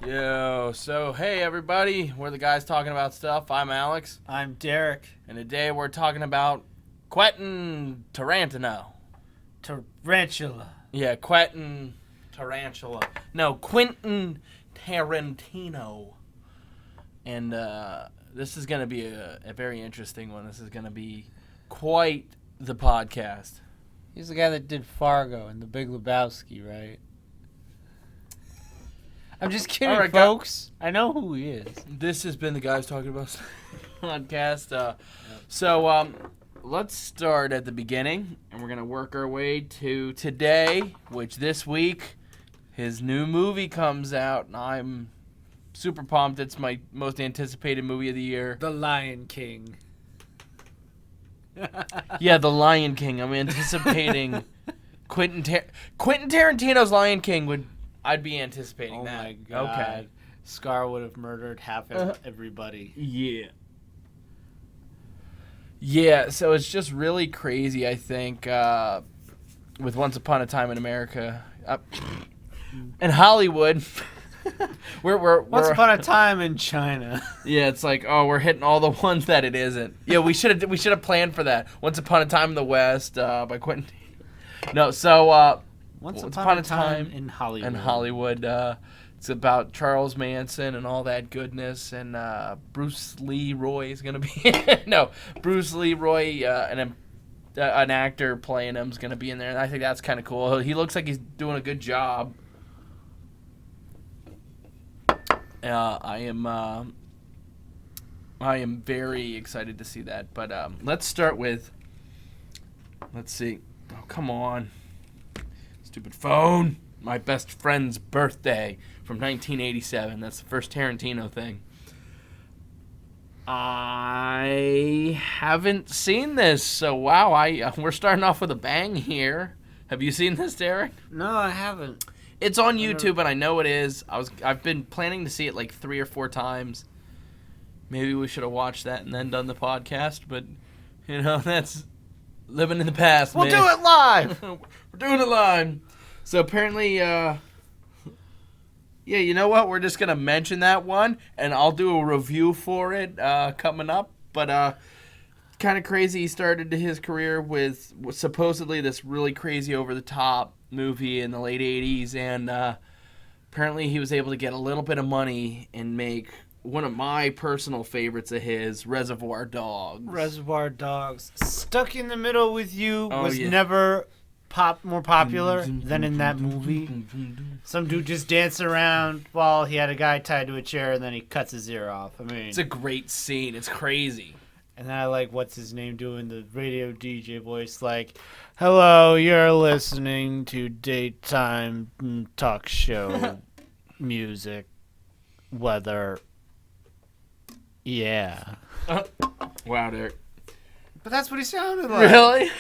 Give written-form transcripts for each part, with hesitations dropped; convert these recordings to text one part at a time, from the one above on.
Hey everybody, we're the guys talking about stuff. I'm Alex. I'm Derek. And today we're talking about Quentin Tarantino. Tarantula. Yeah, Quentin Tarantula. No, Quentin Tarantino. And this is going to be a very interesting one. This is going to be quite the podcast. He's the guy that did Fargo and The Big Lebowski, right? I'm just kidding, right, folks. I know who he is. This has been the guys talking about podcast. Let's start at the beginning, and we're going to work our way to today, which this week, his new movie comes out, and I'm super pumped. It's my most anticipated movie of the year. The Lion King. Yeah, The Lion King. I'm anticipating Quentin Tarantino's Lion King I'd be anticipating that. Oh my God. Okay. Scar would have murdered half everybody. Yeah. Yeah, so it's just really crazy, I think, with Once Upon a Time in America. In Hollywood. Once Upon a Time in China. Yeah, it's like, we're hitting all the ones that it isn't. Yeah, we should have planned for that. Once Upon a Time in the West by Quentin. No, so Once Upon a Time in Hollywood. In Hollywood, it's about Charles Manson and all that goodness, and Bruce Leroy is gonna be Bruce Leroy, an actor playing him is gonna be in there, and I think that's kind of cool. He looks like he's doing a good job. I am very excited to see that, but let's start with. Let's see. Oh, come on. Stupid phone. My best friend's birthday from 1987. That's the first Tarantino thing. I haven't seen this, so wow, we're starting off with a bang here. Have you seen this, Derek? No, I haven't. It's on YouTube, and I know it is. I've been planning to see it like 3 or 4 times. Maybe we should have watched that and then done the podcast, but that's living in the past. We'll do it live. We're doing it live. So apparently, you know what? We're just going to mention that one, and I'll do a review for it coming up. But kind of crazy. He started his career with supposedly this really crazy over-the-top movie in the late 80s, and apparently he was able to get a little bit of money and make one of my personal favorites of his, Reservoir Dogs. Reservoir Dogs. Stuck in the Middle with You was yeah. Never more popular than in that movie. Some dude just dancing around while he had a guy tied to a chair, and then he cuts his ear off. I mean, it's a great scene. It's crazy. And then I like what's his name doing the radio DJ voice, like, "Hello, you're listening to daytime talk show music, weather, yeah." Wow, Derek. But that's what he sounded like. Really?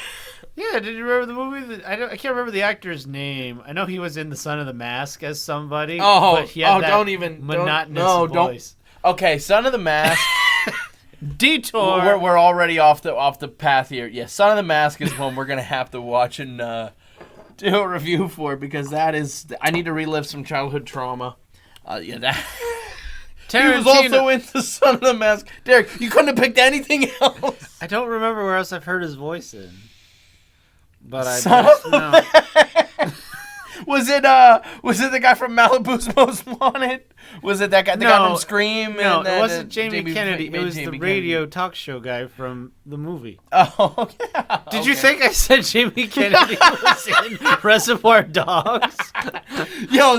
Yeah, did you remember the movie? I can't remember the actor's name. I know he was in The Son of the Mask as somebody. But he had that monotonous voice. Okay, Son of the Mask. Detour. We're already off the path here. Yeah, Son of the Mask is one we're gonna have to watch and do a review for, because I need to relive some childhood trauma. That. He was also in The Son of the Mask. Derek, you couldn't have picked anything else. I don't remember where else I've heard his voice in. But Was it the guy from Malibu's Most Wanted? Was it that guy? The guy from Scream? No, it wasn't Jamie Kennedy. It was the radio talk show guy from the movie. Oh, yeah. Did you think I said Jamie Kennedy was in Reservoir Dogs? Yo,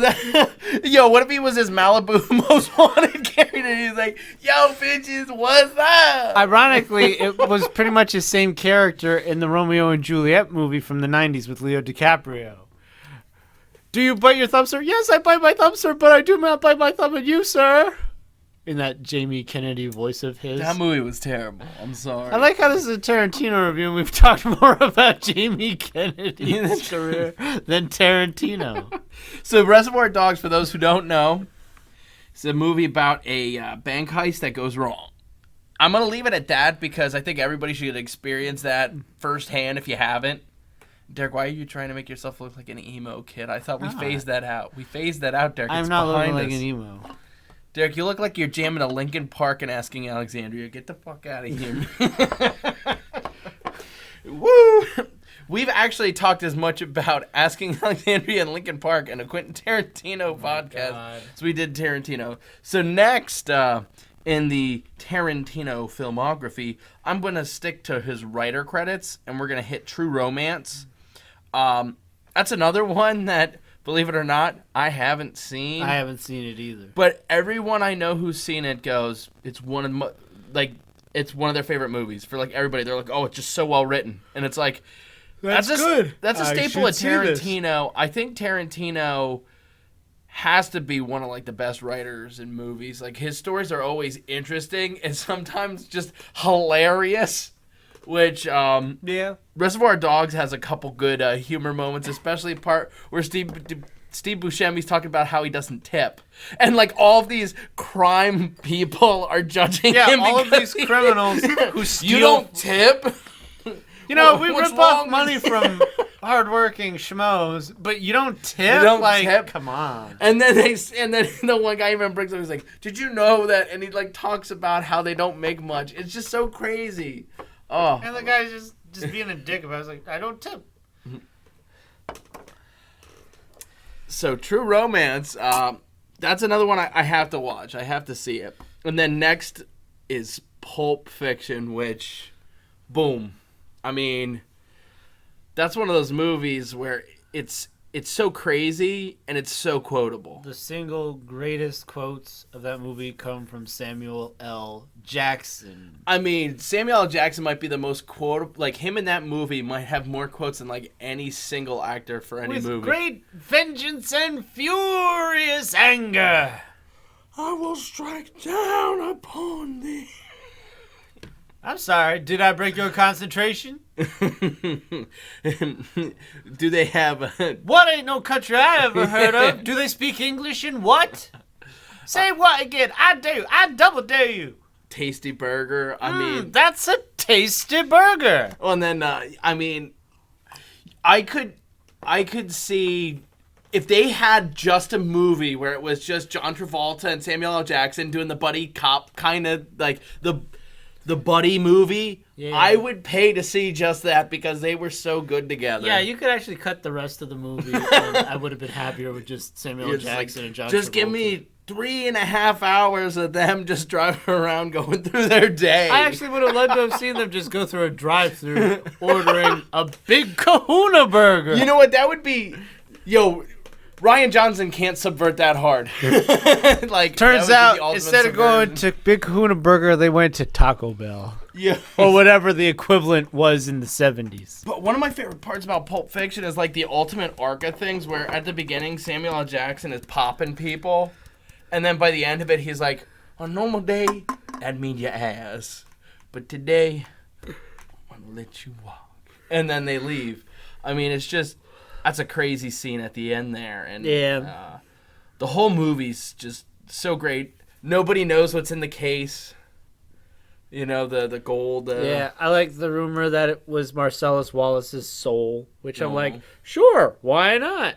what if he was his Malibu Most Wanted character? He's like, "Yo, bitches, what's up?" Ironically, it was pretty much his same character in the Romeo and Juliet movie from the 90s with Leo DiCaprio. "Do you bite your thumb, sir?" "Yes, I bite my thumb, sir, but I do not bite my thumb at you, sir." In that Jamie Kennedy voice of his. That movie was terrible. I'm sorry. I like how this is a Tarantino review, and we've talked more about Jamie Kennedy's career than Tarantino. So Reservoir Dogs, for those who don't know, is a movie about a bank heist that goes wrong. I'm going to leave it at that because I think everybody should experience that firsthand if you haven't. Derek, why are you trying to make yourself look like an emo kid? I thought we phased that out. We phased that out, Derek. I'm not looking like an emo. Derek, you look like you're jamming a Linkin Park and asking Alexandria, get the fuck out of here. Woo! We've actually talked as much about Asking Alexandria and Linkin Park in a Quentin Tarantino podcast as we did Tarantino. So next, in the Tarantino filmography, I'm going to stick to his writer credits, and we're going to hit True Romance. That's another one that, believe it or not, I haven't seen. I haven't seen it either. But everyone I know who's seen it goes, it's one of it's one of their favorite movies. For like everybody, they're like, oh, it's just so well written, and it's like that's good. That's a staple of Tarantino. I think Tarantino has to be one of like the best writers in movies. Like his stories are always interesting and sometimes just hilarious. Which Reservoir Dogs has a couple good humor moments, especially the part where Steve Buscemi's talking about how he doesn't tip, and like all of these crime people are judging him. All of these criminals who steal. You don't tip. You know, we rip off money from hardworking schmoes, but you don't tip. You don't tip. Come on. And then the one guy even brings up, he's like, "Did you know that?" And he like talks about how they don't make much. It's just so crazy. Oh. And the guy's just being a dick about it. I was like, I don't tip. So True Romance, that's another one I have to watch. I have to see it. And then next is Pulp Fiction, which, boom. I mean, that's one of those movies where it's so crazy and it's so quotable. The single greatest quotes of that movie come from Samuel L. Jackson. I mean, Samuel L. Jackson might be the most quotable. Like, him in that movie might have more quotes than, like, any single actor for any movie. With great vengeance and furious anger, I will strike down upon thee. I'm sorry, did I break your concentration? Do they have... What ain't no country I ever heard of? Do they speak English and what? Say what again? I do. I double dare you. Tasty burger. I mean... That's a tasty burger. Well, and then, I mean... I could see... If they had just a movie where it was just John Travolta and Samuel L. Jackson doing the buddy cop kind of, like, the buddy movie, I would pay to see just that because they were so good together. Yeah, you could actually cut the rest of the movie, and I would have been happier with just Samuel L. Jackson and John Travolta. Just give me 3.5 hours of them just driving around going through their day. I actually would have loved to have seen them just go through a drive-thru ordering a big Kahuna burger. You know what? That would be... Yo... Ryan Johnson can't subvert that hard. Like, turns out, instead of going to Big Kahuna Burger, they went to Taco Bell. Yeah. Or whatever the equivalent was in the 70s. But one of my favorite parts about Pulp Fiction is, like, the ultimate arc of things where at the beginning, Samuel L. Jackson is popping people. And then by the end of it, he's like, on a normal day, that'd mean your ass. But today, I'm going to let you walk. And then they leave. I mean, it's just... That's a crazy scene at the end there. And the whole movie's just so great. Nobody knows what's in the case. You know, the gold. Yeah, I like the rumor that it was Marcellus Wallace's soul, which I'm like, sure, why not?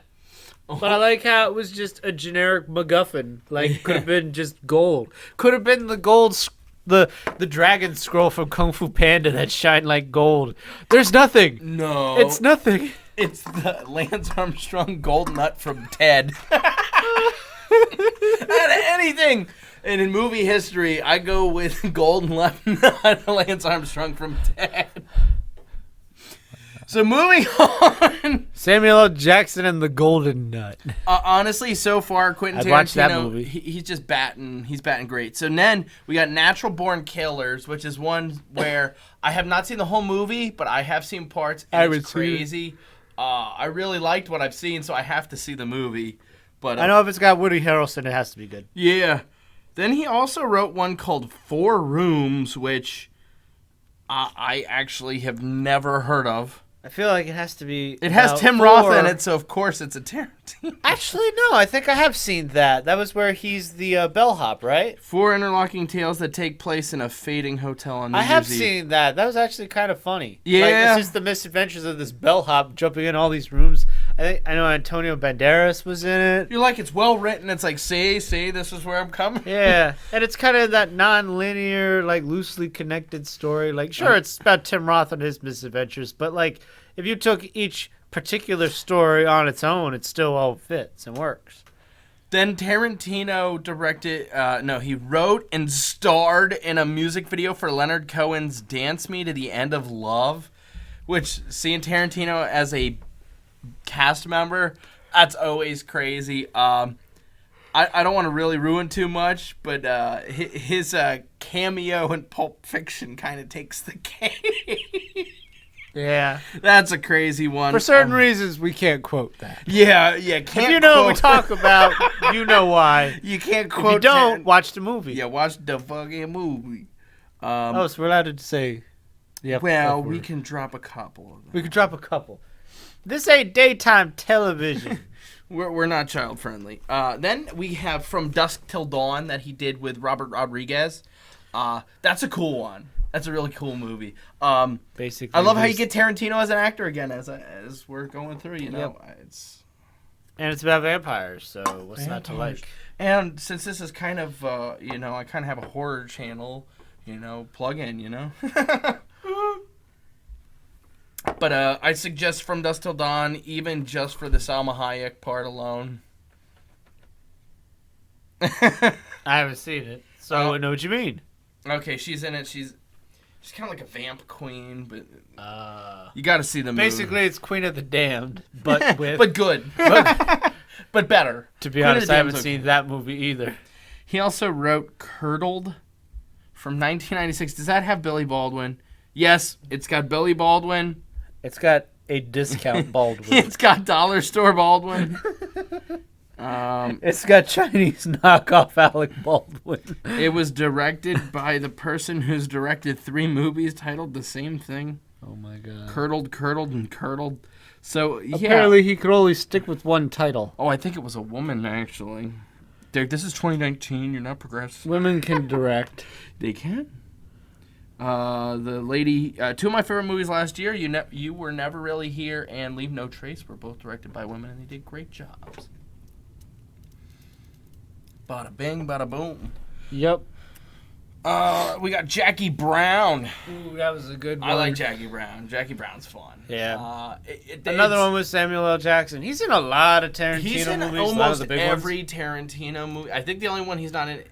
But I like how it was just a generic MacGuffin. Like, could have been just gold. Could have been the gold, the dragon scroll from Kung Fu Panda that shined like gold. There's nothing. No. It's nothing. It's the Lance Armstrong gold nut from Ted. Anything. And in movie history, I go with golden left nut, Lance Armstrong from Ted. So moving on. Samuel L. Jackson and the Golden Nut. Honestly, so far, Quentin Tarantino, watched that movie. He's just batting. He's batting great. So then we got Natural Born Killers, which is one where I have not seen the whole movie, but I have seen parts. And it's crazy. I really liked what I've seen, so I have to see the movie. But I know if it's got Woody Harrelson, it has to be good. Yeah. Then he also wrote one called 4 Rooms, which I actually have never heard of. I feel like it has to be. It has Tim Roth in it, so of course it's a Tarantino. Actually, no. I think I have seen that. That was where he's the bellhop, right? 4 interlocking tales that take place in a fading hotel on New I have Year's Eve. seen that. That was actually kind of funny. Yeah. Like, it's just the misadventures of this bellhop jumping in all these rooms. I know Antonio Banderas was in it. You're like, it's well written. It's like, see, this is where I'm coming. Yeah, and it's kind of that non-linear, like loosely connected story. Like, sure, it's about Tim Roth and his misadventures, but like, if you took each particular story on its own, it still all fits and works. Then Tarantino directed, he wrote and starred in a music video for Leonard Cohen's Dance Me to the End of Love, which, seeing Tarantino as a cast member, that's always crazy. I don't want to really ruin too much, but his cameo in Pulp Fiction kind of takes the cake. Yeah. That's a crazy one. For certain reasons, we can't quote that. Yeah, if you know what we talk about, you know why. You can't quote. If you don't, watch the movie. Yeah, watch the fucking movie. So we're allowed to say... Yeah, well, we can drop a couple of them. We can drop a couple. This ain't daytime television. We're not child friendly. Then we have From Dusk Till Dawn that he did with Robert Rodriguez. That's a cool one. That's a really cool movie. Basically, I love how you get Tarantino as an actor again as we're going through. You know, and it's about vampires. So what's not to like? And since this is kind of I kind of have a horror channel. Plug in. But I suggest From Dusk Till Dawn, even just for the Salma Hayek part alone. I haven't seen it, so I know what you mean. Okay, she's in it. She's kind of like a vamp queen, but you got to see the movie. Basically, it's Queen of the Damned, but with but good, but better. To be honest, I haven't seen that movie either. He also wrote Curdled from 1996. Does that have Billy Baldwin? Yes, it's got Billy Baldwin. It's got a discount Baldwin. It's got dollar store Baldwin. It's got Chinese knockoff Alec Baldwin. It was directed by the person who's directed 3 movies titled the same thing. Oh my god. Curdled, and Curdled. So, yeah. Apparently he could only stick with one title. Oh, I think it was a woman, actually. Dude, this is 2019. You're not progressive. Women can direct. They can? The lady... 2 of my favorite movies last year, You Were Never Really Here and Leave No Trace, were both directed by women, and they did great jobs. Bada bing, bada boom. Yep. We got Jackie Brown. Ooh, that was a good one. I like Jackie Brown. Jackie Brown's fun. Yeah. Another one with Samuel L. Jackson. He's in a lot of Tarantino movies. He's in almost almost a lot of the big every ones. Tarantino movie. I think the only one he's not in...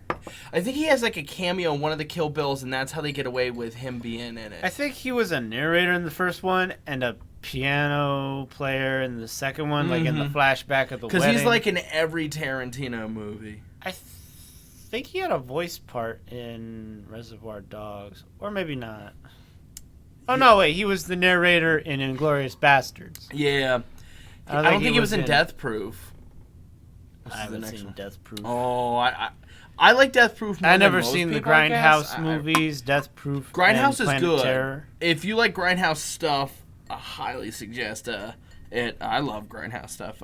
I think he has like a cameo in one of the Kill Bills, and that's how they get away with him being in it. I think he was a narrator in the first one and a piano player in the second one, like in the flashback of the wedding. Because he's like in every Tarantino movie. I think he had a voice part in Reservoir Dogs, or maybe not. Oh no, wait, he was the narrator in Inglourious Bastards. Yeah, I don't think he was in Death Proof. I haven't seen Death Proof. Oh, I like Death Proof more I've never than most seen the people, I guess. Grindhouse movies, Death Proof. Grindhouse is Planet good. Terror. If you like Grindhouse stuff, I highly suggest it. I love Grindhouse stuff.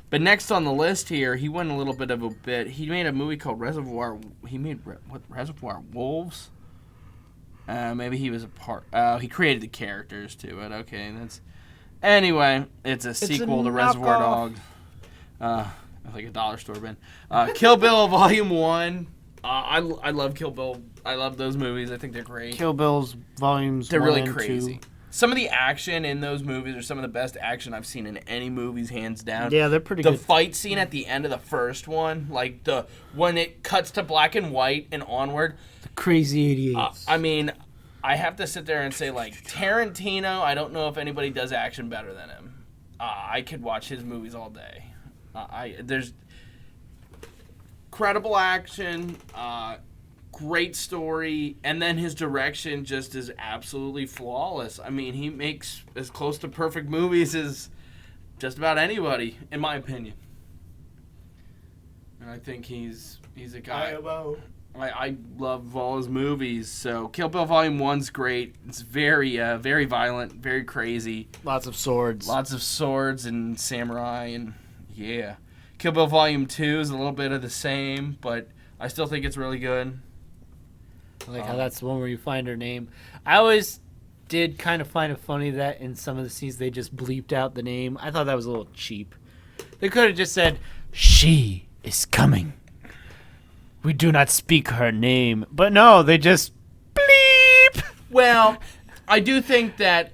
But next on the list here, he went a little bit of a bit. He made a movie called Reservoir. He made Reservoir Wolves. Maybe he was a part. He created the characters to it. Okay, that's. Anyway, it's a sequel to Reservoir Dogs. Like a dollar store bin. Kill Bill Volume 1. I love Kill Bill. I love those movies. I think they're great. Kill Bill's volumes. They're 1 really and crazy. 2. Some of the action in those movies are some of the best action I've seen in any movies, hands down. Yeah, they're pretty good. The fight scene at the end of the first one, like when it cuts to black and white and onward. The crazy 88s. I mean, I have to sit there and say, like, Tarantino, I don't know if anybody does action better than him. I could watch his movies all day. There's credible action, great story, and then his direction just is absolutely flawless. I mean, he makes as close to perfect movies as just about anybody, in my opinion. And I think he's a guy. I love all his movies. So Kill Bill Volume 1's great. It's very very violent, very crazy. Lots of swords. Lots of swords and samurai, and yeah. Kill Bill Volume 2 is a little bit of the same, but I still think it's really good. I like how that's the one where you find her name. I always did kind of find it funny that in some of the scenes they just bleeped out the name. I thought that was a little cheap. They could have just said, "She is coming. We do not speak her name." But no, they just bleep. Well, I do think that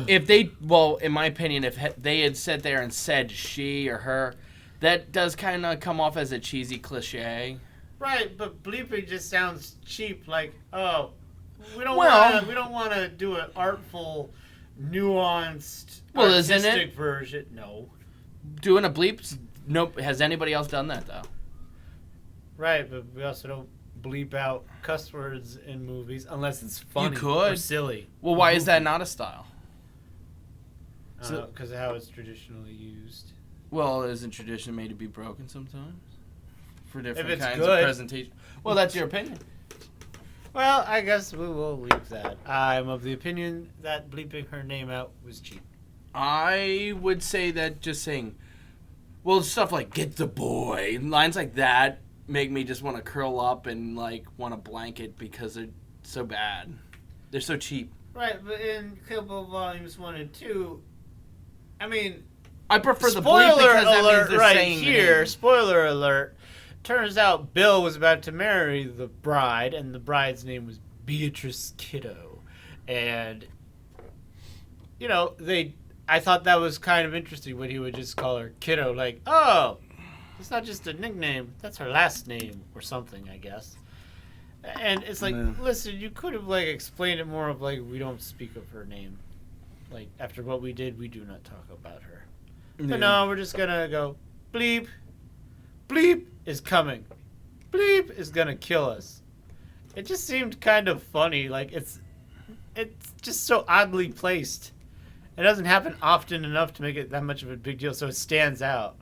if they, well, in my opinion, if they had sat there and said she or her, that does kind of come off as a cheesy cliche. Right, but bleeping just sounds cheap. Like, oh, we don't want to do an artful, nuanced, artistic version. No. Doing a bleep? Nope. Has anybody else done that though? Right, but we also don't bleep out cuss words in movies unless it's funny You could. or silly. Well, why is that not a style? Because of how it's traditionally used. Well, isn't tradition made to be broken sometimes? For different it's kinds good. of presentation. Well, that's your opinion. Well, I guess we will leave that. I'm of the opinion that bleeping her name out was cheap. I would say that just saying, well, stuff like "get the boy," lines like that make me just want to curl up and like want a blanket because they're so bad. They're so cheap. Right, but in Kill Bill Volumes 1 and 2, I mean, I prefer the bleep because that means they're right saying here. Spoiler alert. Turns out Bill was about to marry the bride, and the bride's name was Beatrice Kiddo. And, you know, I thought that was kind of interesting when he would just call her Kiddo. Like, oh, it's not just a nickname. That's her last name or something, I guess. And it's like, listen, you could have, like, explained it more of, like, we don't speak of her name. Like, after what we did, we do not talk about her. Yeah. But no, we're just going to go, bleep. Bleep is coming. Bleep is gonna kill us. It just seemed kind of funny. Like it's just so oddly placed. It doesn't happen often enough to make it that much of a big deal, so it stands out.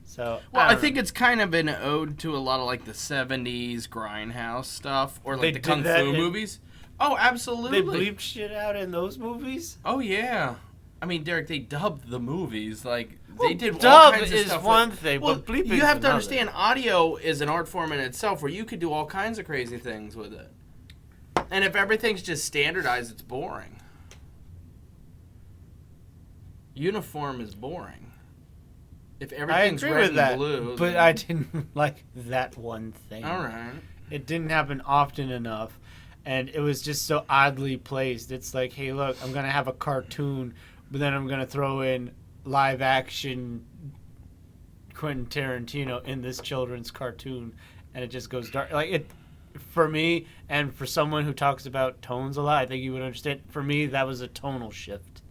So I think it's kind of an ode to a lot of like the '70s grindhouse stuff or like the kung fu movies. Oh, absolutely. They bleeped shit out in those movies. Oh yeah. I mean, Derek, they dubbed the movies like. They did dub all kinds of is stuff one thing, well, but bleeping you have is to another. understand, audio is an art form in itself where you could do all kinds of crazy things with it. And if everything's just standardized, it's boring. Uniform is boring. If everything's red and blue, but I didn't like that one thing. All right. It didn't happen often enough, and it was just so oddly placed. It's like, hey, look, I'm gonna have a cartoon, but then I'm gonna throw in live action Quentin Tarantino in this children's cartoon, and it just goes dark. Like it, for me, and for someone who talks about tones a lot, I think you would understand. For me, that was a tonal shift.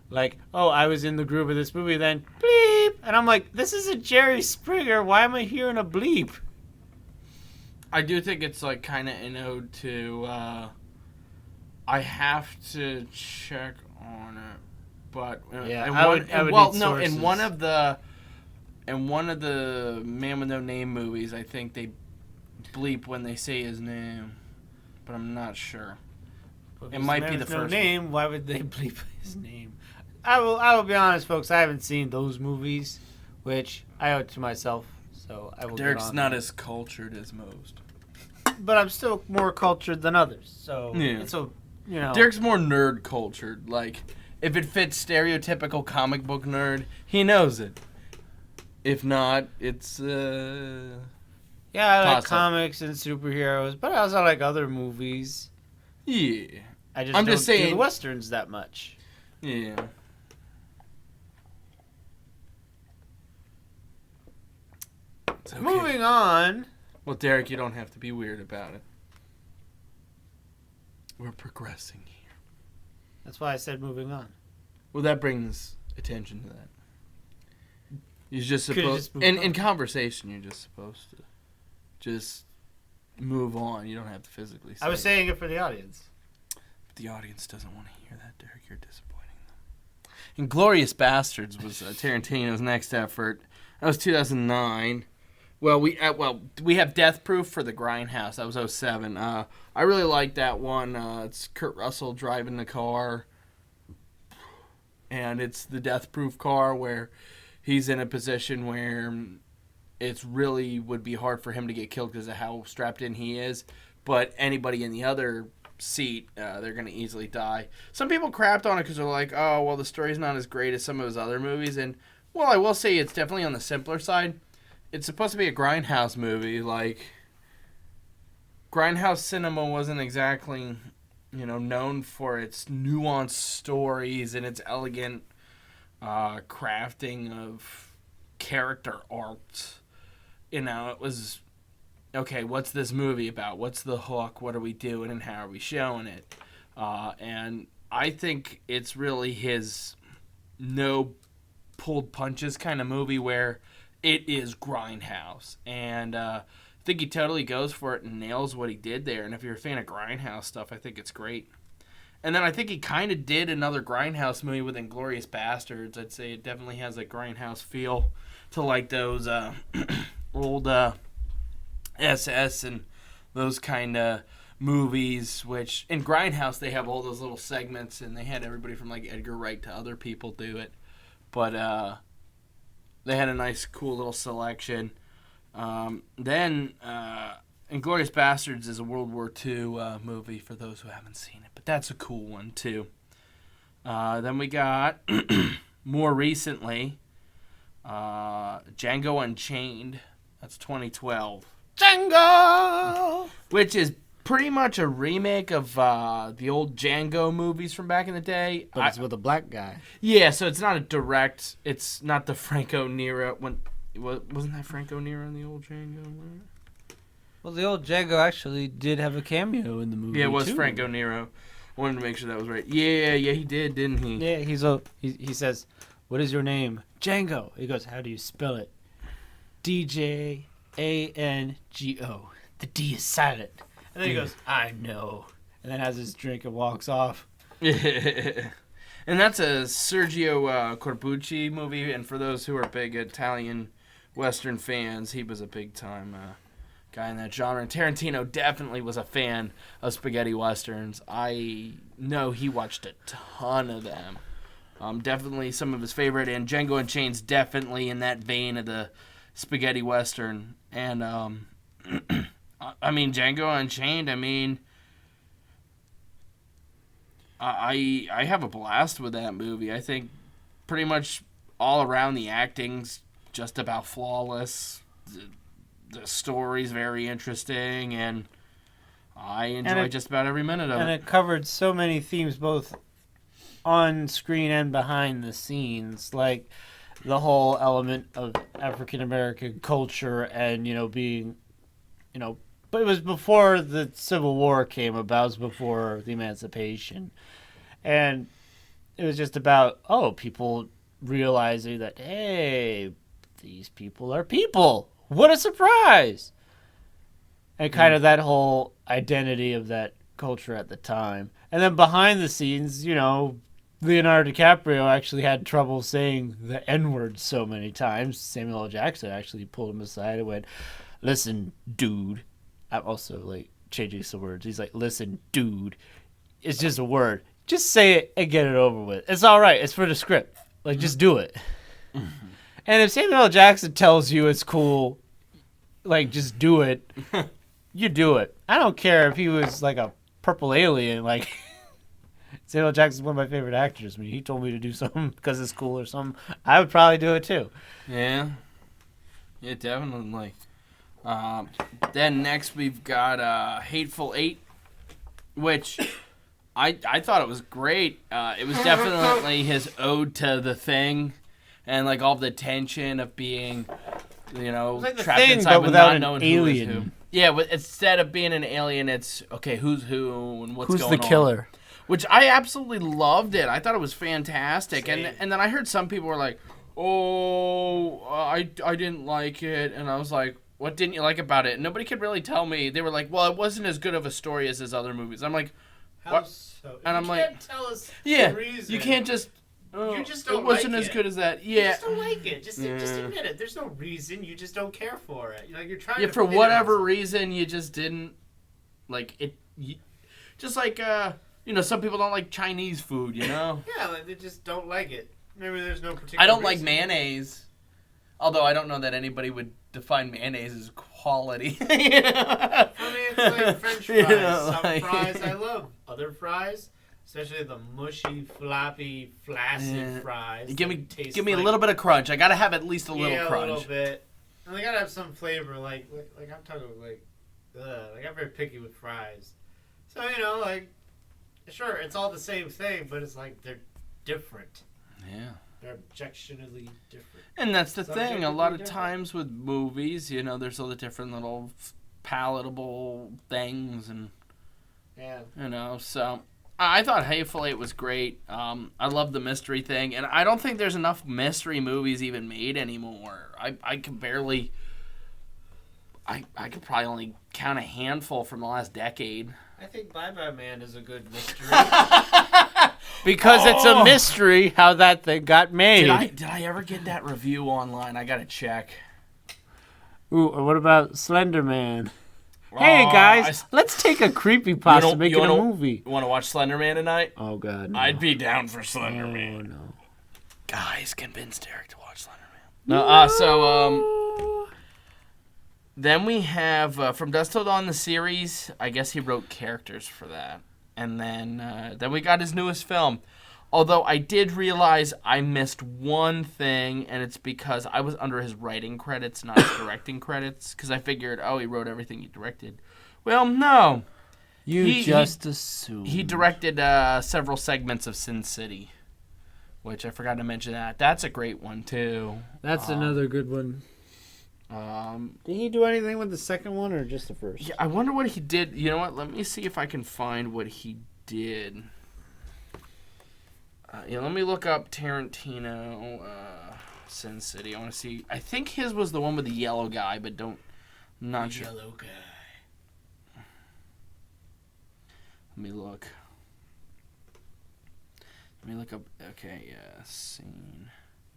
Like, oh, I was in the groove of this movie, then bleep, and I'm like, this isn't Jerry Springer. Why am I hearing a bleep? I do think it's like kind of an ode to. I have to check on it. But yeah, in one of the Man with No Name movies, I think they bleep when they say his name, but I'm not sure. It might be the first. No name. Why would they bleep his name? I will be honest, folks. I haven't seen those movies, which I owe it to myself. So I will. Derek's not as cultured as most, but I'm still more cultured than others. So yeah. It's a, you know. Derek's more nerd cultured, like. If it fits stereotypical comic book nerd, he knows it. If not, it's yeah, I like comics and superheroes, but I also like other movies. Yeah. I just don't do the westerns that much. Yeah. Okay. Moving on. Well, Derek, you don't have to be weird about it. We're progressing here. That's why I said moving on. Well, that brings attention to that. You're just supposed... In conversation, you're just supposed to just move on. You don't have to physically say I was saying it for the audience. But the audience doesn't want to hear that, Derek. You're disappointing them. Inglourious Bastards was Tarantino's next effort. That was 2009. Well, we have Death Proof for the Grindhouse. That was 2007. I really like that one. It's Kurt Russell driving the car, and it's the Death Proof car where he's in a position where it's really would be hard for him to get killed because of how strapped in he is. But anybody in the other seat, they're going to easily die. Some people crapped on it because they're like, oh, well, the story's not as great as some of his other movies. And, well, I will say it's definitely on the simpler side. It's supposed to be a grindhouse movie. Like, grindhouse cinema wasn't exactly, known for its nuanced stories and its elegant crafting of character art. It was, okay, what's this movie about? What's the hook? What are we doing and how are we showing it? And I think it's really his no pulled punches kind of movie where it is grindhouse. And I think he totally goes for it and nails what he did there. And if you're a fan of grindhouse stuff, I think it's great. And then I think he kind of did another grindhouse movie with Inglourious Bastards. I'd say it definitely has a grindhouse feel to like those old SS and those kind of movies, which in grindhouse they have all those little segments, and they had everybody from like Edgar Wright to other people do it. But they had a nice, cool little selection. Then Inglourious Bastards is a World War II movie for those who haven't seen it, but that's a cool one too. Then we got more recently Django Unchained. That's 2012. Django! Which is pretty much a remake of the old Django movies from back in the day. But it's with a black guy. Yeah, so it's not a direct. It's not the Franco Nero. Wasn't that Franco Nero in the old Django? Well, the old Django actually did have a cameo in the movie. Yeah, it was too. Franco Nero. I wanted to make sure that was right. Yeah, he did, didn't he? Yeah, he says, "What is your name?" Django. He goes, "How do you spell it?" DJANGO. The D is silent. And then he goes, "I know." And then has his drink and walks off. And that's a Sergio Corbucci movie. And for those who are big Italian Western fans, he was a big time guy in that genre. And Tarantino definitely was a fan of spaghetti westerns. I know he watched a ton of them. Definitely some of his favorite, and Django Unchained's definitely in that vein of the spaghetti western. And I mean, Django Unchained, I have a blast with that movie. I think pretty much all around the acting's just about flawless. The story's very interesting, and I enjoy just about every minute of it. And it covered so many themes, both on screen and behind the scenes, like the whole element of African American culture and, being, but it was before the Civil War came about, it was before the Emancipation. And it was just about, people realizing that, hey, these people are people. What a surprise! And kind of that whole identity of that culture at the time. And then behind the scenes, Leonardo DiCaprio actually had trouble saying the N-word so many times. Samuel L. Jackson actually pulled him aside and went, "Listen, dude." I'm also, changing some words. He's like, "Listen, dude. It's just a word. Just say it and get it over with. It's all right. It's for the script. Just do it." And if Samuel L. Jackson tells you it's cool, just do it, you do it. I don't care if he was a purple alien, Samuel L. Jackson's one of my favorite actors. He told me to do something because it's cool or something, I would probably do it too. Yeah. Yeah, definitely. Then next we've got Hateful Eight, which I thought it was great. It was definitely his ode to The Thing, and all the tension of being, like The trapped Thing, inside but with without not an knowing alien. who is who. Yeah, instead of being an alien, it's okay. Who's who and what's Who's going on? the killer? Which I absolutely loved it. I thought it was fantastic. Same. And then I heard some people were like, "Oh, I didn't like it," and I was like, "What didn't you like about it?" And nobody could really tell me. They were like, "Well, it wasn't as good of a story as his other movies." I'm like, "What?" So? And I'm like, tell us "Yeah, the reason. you can't just." You just don't it wasn't like as it. good as that. You Yeah. just don't like it. Just Yeah. admit it. There's no reason. You just don't care for it. You're trying Yeah, to for fit it whatever in. reason, you just didn't like it. Just like some people don't like Chinese food. Yeah, they just don't like it. Maybe there's no particular I don't like reason. mayonnaise. Although I don't know that anybody would define mayonnaise as quality. I mean, it's like French fries. Some fries I love. Other fries, especially the mushy, floppy, flaccid fries. Give me a little bit of crunch. I gotta have at least a little crunch. A little bit. And they gotta have some flavor. Like I'm talking like I'm very picky with fries. So sure, it's all the same thing, but it's like they're different. Yeah. They're objectionably different. And that's the thing. A lot of times with movies, there's all the different little palatable things, and so I thought Hateful Eight was great. I love the mystery thing, and I don't think there's enough mystery movies even made anymore. I could barely. I could probably only count a handful from the last decade. I think Bye Bye Man is a good mystery. Because it's a mystery how that thing got made. Did I ever get that review online? I gotta check. Ooh, or what about Slender Man? Hey guys, let's take a creepypasta and make it a movie. You want to watch Slender Man tonight? Oh god, no. I'd be down for Slender Oh Man. no. Guys, convince Derek to watch Slender Man. No, then we have From Dusk Till Dawn, the series. I guess he wrote characters for that. And then we got his newest film. Although I did realize I missed one thing, and it's because I was under his writing credits, not his directing credits, because I figured, he wrote everything he directed. Well, no. You just assumed. He directed several segments of Sin City, which I forgot to mention that. That's a great one, too. That's another good one. Did he do anything with the second one or just the first? Yeah, I wonder what he did. You know what? Let me see if I can find what he did. Let me look up Tarantino, Sin City. I want to see. I think his was the one with the yellow guy, but I'm not sure. Yellow guy. Let me look. Let me look up. Okay, yeah, scene.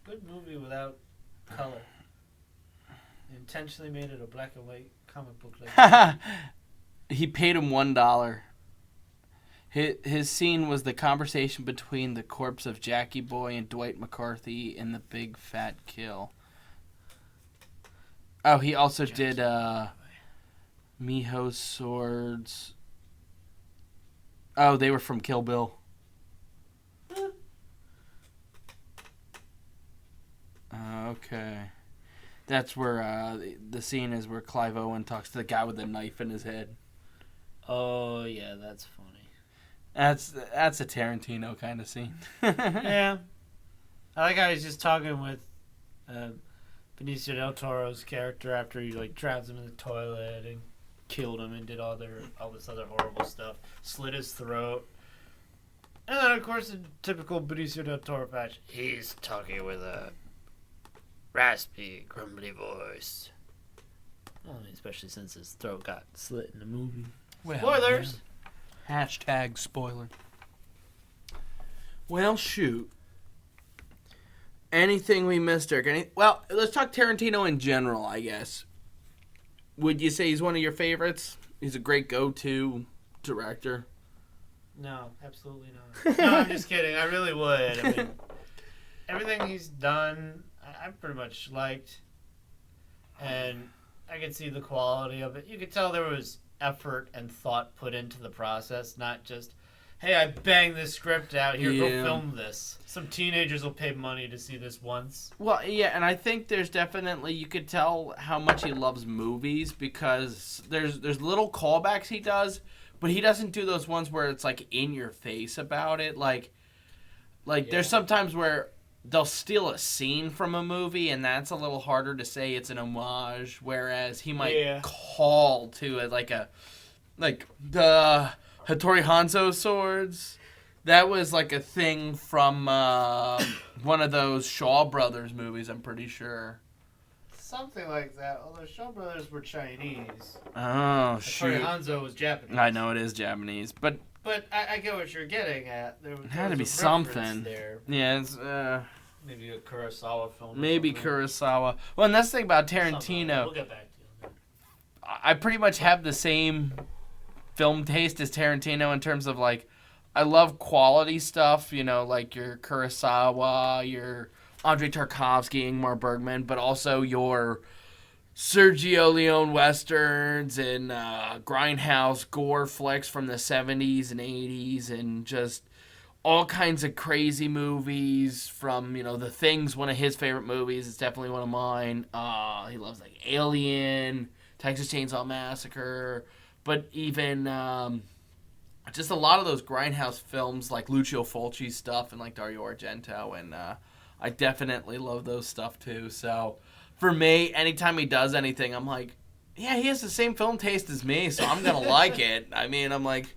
Good movie without color. They intentionally made it a black and white comic book. He paid him $1. His scene was the conversation between the corpse of Jackie Boy and Dwight McCarthy in The Big Fat Kill. Oh, he also did Miho's Swords. Oh, they were from Kill Bill. Okay. That's where the scene is where Clive Owen talks to the guy with the knife in his head. Oh, yeah, that's funny. That's a Tarantino kind of scene. Yeah. I like how he's just talking with Benicio del Toro's character after he drowns him in the toilet and killed him and did all this other horrible stuff. Slit his throat. And then, of course, in typical Benicio del Toro fashion, he's talking with a raspy, grumbly voice. Well, I mean, especially since his throat got slit in the movie. Well, Spoilers! Yeah. Hashtag spoiler. Well, shoot. Anything we missed, Dirk? Well, let's talk Tarantino in general, I guess. Would you say he's one of your favorites? He's a great go-to director. No, absolutely not. No, I'm just kidding. I really would. I mean, everything he's done, I pretty much liked. And I could see the quality of it. You could tell there was effort and thought put into the process, not just, hey, I banged this script out here, go film this. Some teenagers will pay money to see this once. Well, yeah, and I think there's definitely, you could tell how much he loves movies because there's little callbacks he does, but he doesn't do those ones where it's in your face about it. There's sometimes where they'll steal a scene from a movie, and that's a little harder to say it's an homage, whereas he might call to it like the Hattori Hanzo swords. That was a thing from one of those Shaw Brothers movies, I'm pretty sure. Something like that, although Shaw Brothers were Chinese. Oh, shoot. Hattori Hanzo was Japanese. I know it is Japanese, but I get what you're getting at. There had to be was a something. reference there. Yeah, it's Maybe a Kurosawa film. maybe Kurosawa. Well, and that's the thing about Tarantino. We'll get back to you. I pretty much have the same film taste as Tarantino in terms of I love quality stuff. Like your Kurosawa, your Andrei Tarkovsky, Ingmar Bergman, but also your Sergio Leone westerns and grindhouse gore flicks from the 70s and 80s, and just all kinds of crazy movies from, The Thing's one of his favorite movies. It's definitely one of mine. He loves like Alien, Texas Chainsaw Massacre, but even just a lot of those grindhouse films like Lucio Fulci's stuff and like Dario Argento, and I definitely love those stuff too. So for me, anytime he does anything, I'm like, yeah, he has the same film taste as me, so I'm gonna like it. I mean, I'm like,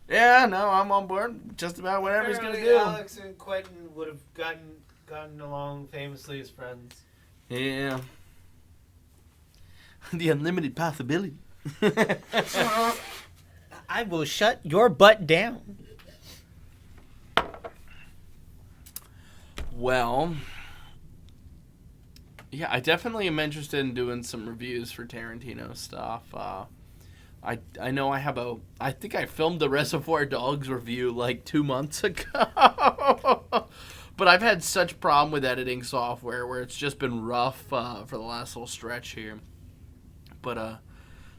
yeah, no, I'm on board just about whatever he's gonna do. Alex and Quentin would have gotten along famously as friends. Yeah. The unlimited possibility. I will shut your butt down. Well, yeah, I definitely am interested in doing some reviews for Tarantino stuff. I know I think I filmed the Reservoir Dogs review like 2 months ago. But I've had such problem with editing software where it's just been rough for the last little stretch here. But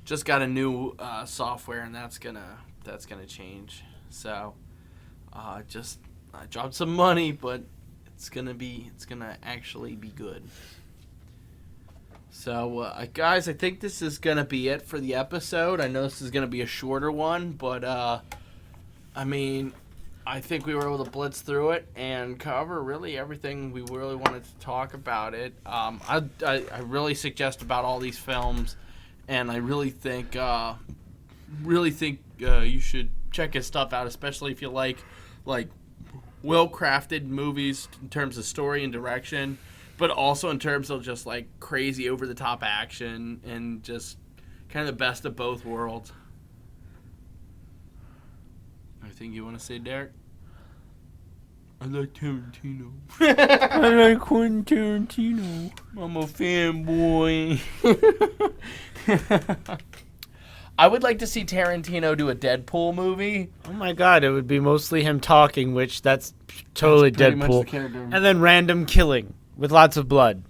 just got a new software, and that's gonna change. So I dropped some money, but it's gonna actually be good. So, guys, I think this is going to be it for the episode. I know this is going to be a shorter one, but, I mean, I think we were able to blitz through it and cover really everything we really wanted to talk about it. I really suggest about all these films, and I really think you should check his stuff out, especially if you like well-crafted movies in terms of story and direction, but also in terms of just like crazy over-the-top action and just kind of the best of both worlds. Anything you want to say, Derek? I like Tarantino. I like Quentin Tarantino. I'm a fanboy. I would like to see Tarantino do a Deadpool movie. Oh my god, it would be mostly him talking, which that's totally Pretty much the Deadpool. character. And then random killing with lots of blood.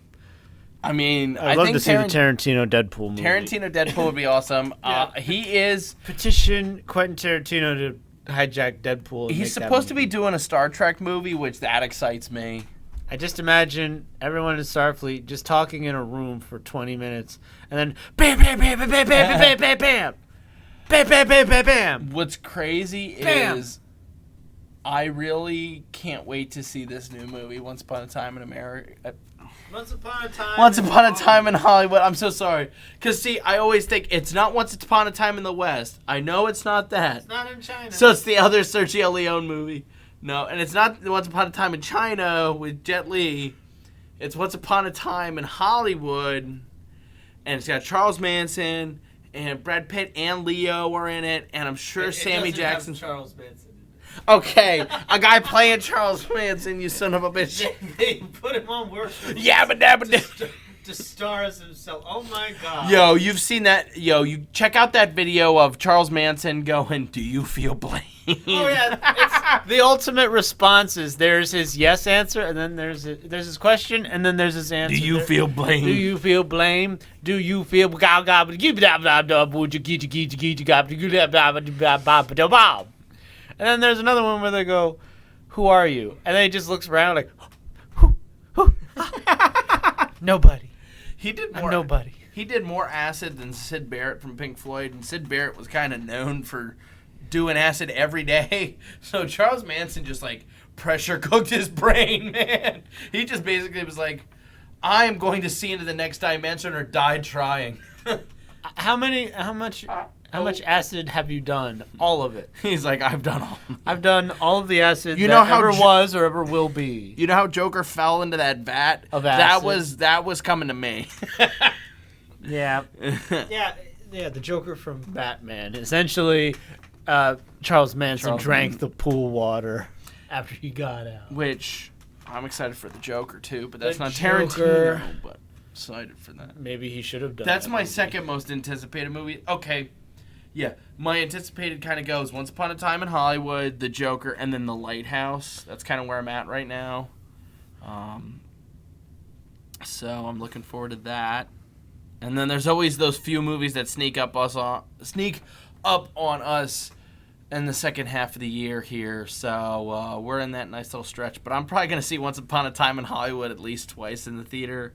I mean, I'd I love think to see the Tarantino Deadpool movie. Tarantino Deadpool would be awesome. Yeah. He is. Petition Quentin Tarantino to hijack Deadpool. And He's make that supposed to be movie. doing a Star Trek movie, which that excites me. I just imagine everyone in Starfleet just talking in a room for 20 minutes, and then bam, bam, bam, bam, bam, bam, bam, bam, bam, bam, bam, bam, bam, bam. What's crazy Bam. is I really can't wait to see this new movie, Once Upon a Time in America. Once upon a time. Once Upon a Time in Hollywood. I'm so sorry. Because, see, I always think it's not Once Upon a Time in the West. I know it's not that. It's not in China. So it's the other Sergio Leone movie. No, and it's not Once Upon a Time in China with Jet Li. It's Once Upon a Time in Hollywood. And it's got Charles Manson and Brad Pitt and Leo are in it. And I'm sure It Sammy doesn't have Jackson. Charles Manson. Okay, a guy playing Charles Manson, you son of a bitch. They put him on work. Yabba dabba dabba. To star as himself. Oh my god. Yo, you've seen that. Yo, you check out that video of Charles Manson going, "Do you feel blame?" Oh yeah. The ultimate response is there's his yes answer, and then there's his question, and then there's his answer. Do you feel blame? Do you feel blame? Do you feel blah blah blah blah blah blah blah blah blah. And then there's another one where they go, "Who are you?" And then he just looks around like, who? Nobody. He did I'm more. nobody. He did more acid than Sid Barrett from Pink Floyd, and Sid Barrett was kind of known for doing acid every day. So Charles Manson just like pressure cooked his brain, man. He just basically was like, "I am going to see into the next dimension or die trying." How much acid have you done? All of it. He's like, "I've done all." I've done all of the acid You that know how ever Jo- was or ever will be. You know how Joker fell into that vat Of That acid? that was coming to me. Yeah. Yeah, the Joker from Batman. Essentially, Charles Manson Charles drank Manson. the pool water after he got out. Which I'm excited for the Joker too, but that's The not Joker. Tarantino. But excited for that. Maybe he should have done That's that my movie. second most anticipated movie. Okay. Yeah, my anticipated kind of goes Once Upon a Time in Hollywood, The Joker, and then The Lighthouse. That's kind of where I'm at right now. So I'm looking forward to that. And then there's always those few movies that sneak up on us in the second half of the year here. So we're in that nice little stretch. But I'm probably going to see Once Upon a Time in Hollywood at least twice in the theater.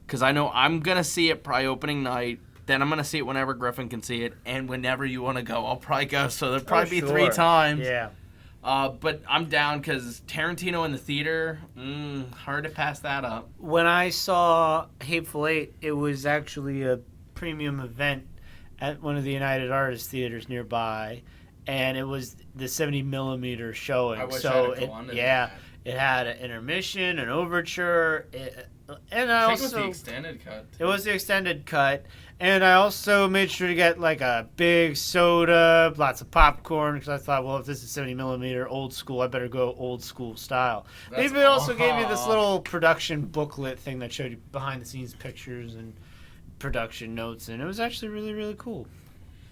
Because I know I'm going to see it probably opening night. Then I'm going to see it whenever Griffin can see it. And whenever you want to go, I'll probably go. So there'll probably be 3 times. Yeah. But I'm down because Tarantino in the theater, hard to pass that up. When I saw Hateful Eight, it was actually a premium event at one of the United Artists theaters nearby, and it was the 70 millimeter showing. I wish so I had gone to yeah, that. it had an intermission, an overture, and I I think also it was the extended cut. it was the extended cut. And I also made sure to get like a big soda, lots of popcorn, because I thought, well, if this is 70 millimeter old school, I better go old school style. That's Maybe it also gave you this little production booklet thing that showed you behind the scenes pictures and production notes, and it was actually really, really cool.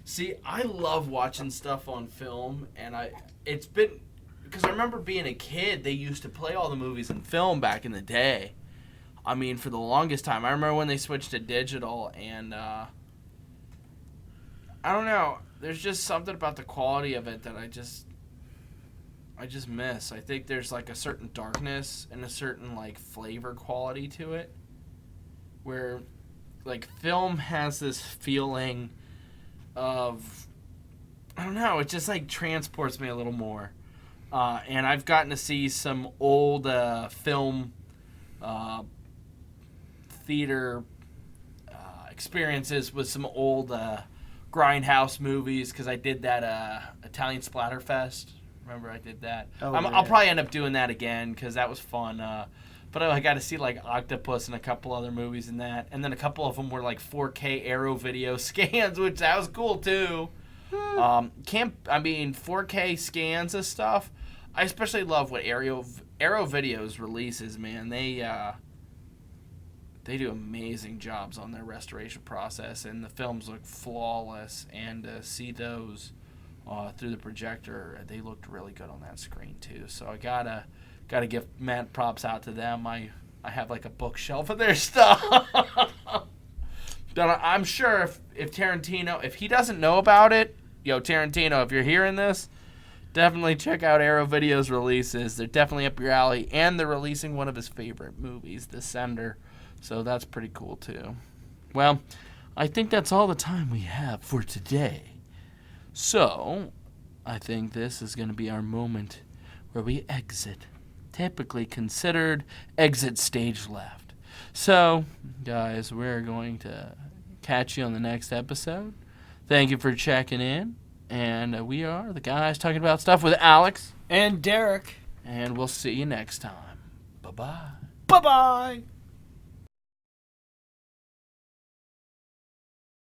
See, I love watching stuff on film, and it's been because I remember being a kid. They used to play all the movies in film back in the day. I mean, for the longest time. I remember when they switched to digital, and I don't know. There's just something about the quality of it that I just miss. I think there's like a certain darkness and a certain like flavor quality to it, where like film has this feeling of, I don't know, it just like transports me a little more. And I've gotten to see some old film theater experiences with some old grindhouse movies, because I did that Italian Splatterfest. Remember I did that? Oh, I'll probably end up doing that again because that was fun. But I got to see like Octopus and a couple other movies in that, and then a couple of them were like 4K Arrow video scans, which that was cool too. 4K scans of stuff. I especially love what Arrow Videos releases. Man, they do amazing jobs on their restoration process, and the films look flawless. And to see those through the projector, they looked really good on that screen too. So I gotta give mad props out to them. I have like a bookshelf of their stuff. But I'm sure if Tarantino, if he doesn't know about it, Tarantino, if you're hearing this, definitely check out Arrow Video's releases. They're definitely up your alley, and they're releasing one of his favorite movies, The Sender. So that's pretty cool too. Well, I think that's all the time we have for today. So, I think this is going to be our moment where we exit. Typically considered exit stage left. So, guys, we're going to catch you on the next episode. Thank you for checking in. And we are the guys talking about stuff with Alex And Derek. And we'll see you next time. Bye-bye. Bye-bye.